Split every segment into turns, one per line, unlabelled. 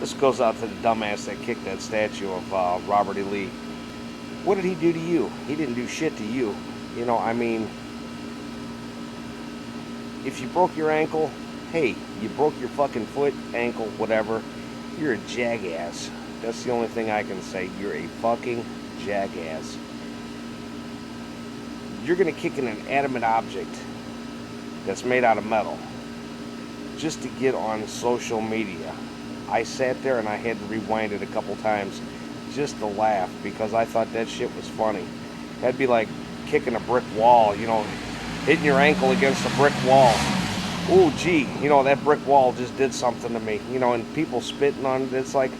This goes out to the dumbass that kicked that statue of Robert E. Lee. What did he do to you? He didn't do shit to you. I mean, if you broke your ankle, hey, you broke your fucking foot, ankle, whatever, you're a jackass. That's the only thing I can say. You're a fucking jackass. You're gonna kick in an adamant object that's made out of metal just to get on social media. I sat there and I had to rewind it a couple times just to laugh because I thought that shit was funny. That'd be like kicking a brick wall, hitting your ankle against a brick wall. Oh, gee, that brick wall just did something to me, and people spitting on it. It's like,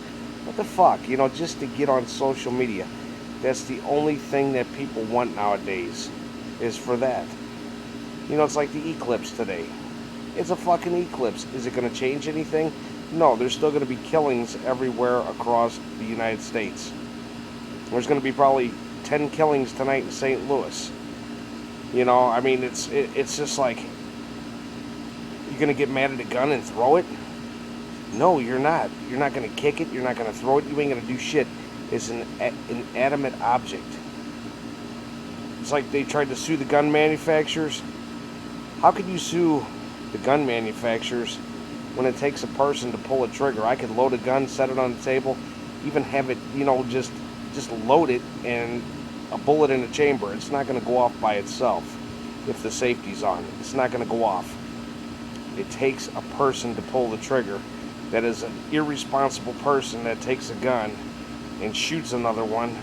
what the fuck, just to get on social media. That's the only thing that people want nowadays, is for that. It's like the eclipse today. It's a fucking eclipse. Is it going to change anything? No, there's still going to be killings everywhere across the United States. There's going to be probably 10 killings tonight in St. Louis. I mean, it's just like, you're going to get mad at a gun and throw it? No, you're not. You're not going to kick it. You're not going to throw it. You ain't going to do shit. It's an inanimate object. It's like they tried to sue the gun manufacturers. How could you sue the gun manufacturers when it takes a person to pull a trigger? I could load a gun, set it on the table, even have it, just load it and a bullet in a chamber. It's not going to go off by itself if the safety's on. It's not going to go off. It takes a person to pull the trigger. That is an irresponsible person that takes a gun and shoots another one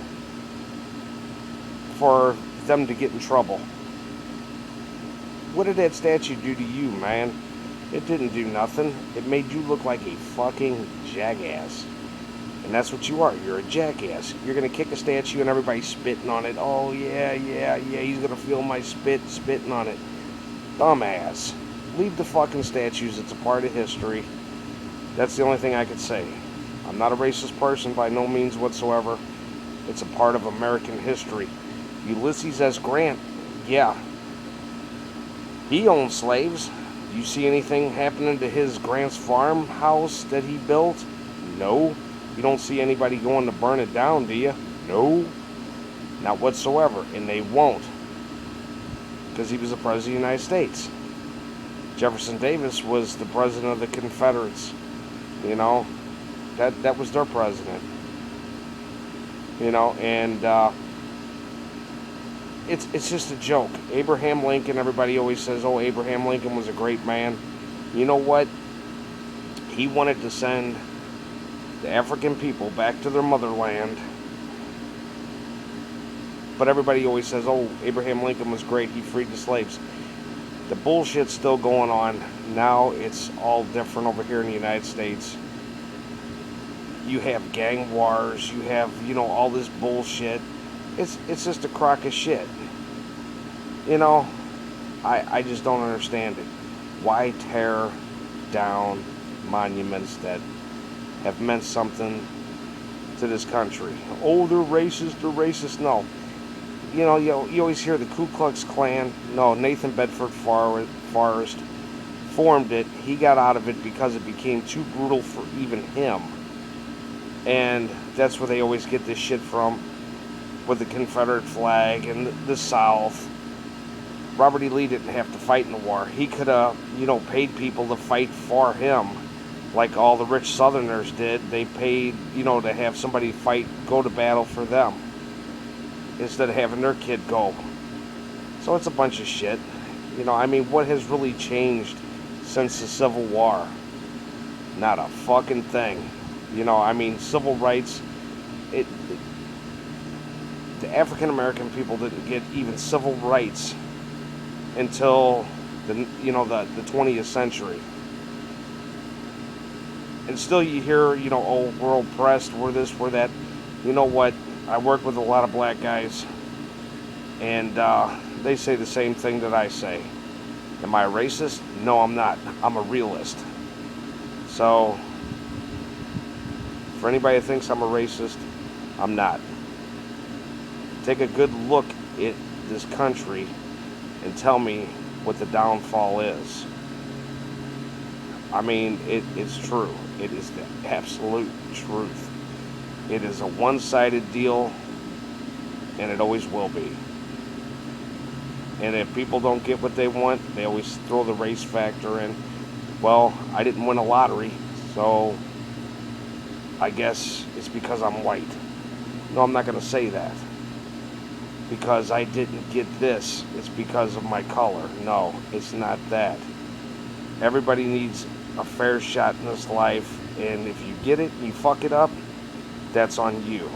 for them to get in trouble. What did that statue do to you, man? It didn't do nothing. It made you look like a fucking jackass. And that's what you are. You're a jackass. You're going to kick a statue and everybody's spitting on it. Oh, yeah, he's going to feel my spitting on it. Dumbass. Leave the fucking statues. It's a part of history. That's the only thing I could say. I'm not a racist person by no means whatsoever. It's a part of American history. Ulysses S. Grant, yeah. He owned slaves. You see anything happening to his Grant's farmhouse that he built? No. You don't see anybody going to burn it down, do you? No. Not whatsoever. And they won't. Because he was the President of the United States. Jefferson Davis was the President of the Confederates. That was their president. And it's just a joke. Abraham Lincoln, everybody always says, oh, Abraham Lincoln was a great man. You know what? He wanted to send the African people back to their motherland. But everybody always says, oh, Abraham Lincoln was great. He freed the slaves. The bullshit's still going on. Now it's all different over here in the United States. You have gang wars. You have, all this bullshit. It's just a crock of shit. I just don't understand it. Why tear down monuments that have meant something to this country? Oh, they're racist. No. You always hear the Ku Klux Klan. No, Nathan Bedford Forrest formed it. He got out of it because it became too brutal for even him. And that's where they always get this shit from, with the Confederate flag and the South. Robert E. Lee didn't have to fight in the war. He could have, paid people to fight for him, like all the rich Southerners did. They paid, to have somebody go to battle for them, instead of having their kid go. So it's a bunch of shit. What has really changed since the Civil War? Not a fucking thing. Civil rights, the African American people didn't get even civil rights until the 20th century. And still you hear, oh, we're oppressed, we're this, we're that. You know what? I work with a lot of black guys, and they say the same thing that I say. Am I a racist? No, I'm not. I'm a realist. So, for anybody that thinks I'm a racist, I'm not. Take a good look at this country and tell me what the downfall is. I mean, it's true. It is the absolute truth. It is a one-sided deal, and it always will be. And if people don't get what they want, they always throw the race factor in. Well, I didn't win a lottery, so I guess it's because I'm white. No, I'm not going to say that. Because I didn't get this, it's because of my color. No, it's not that. Everybody needs a fair shot in this life, and if you get it and you fuck it up, that's on you.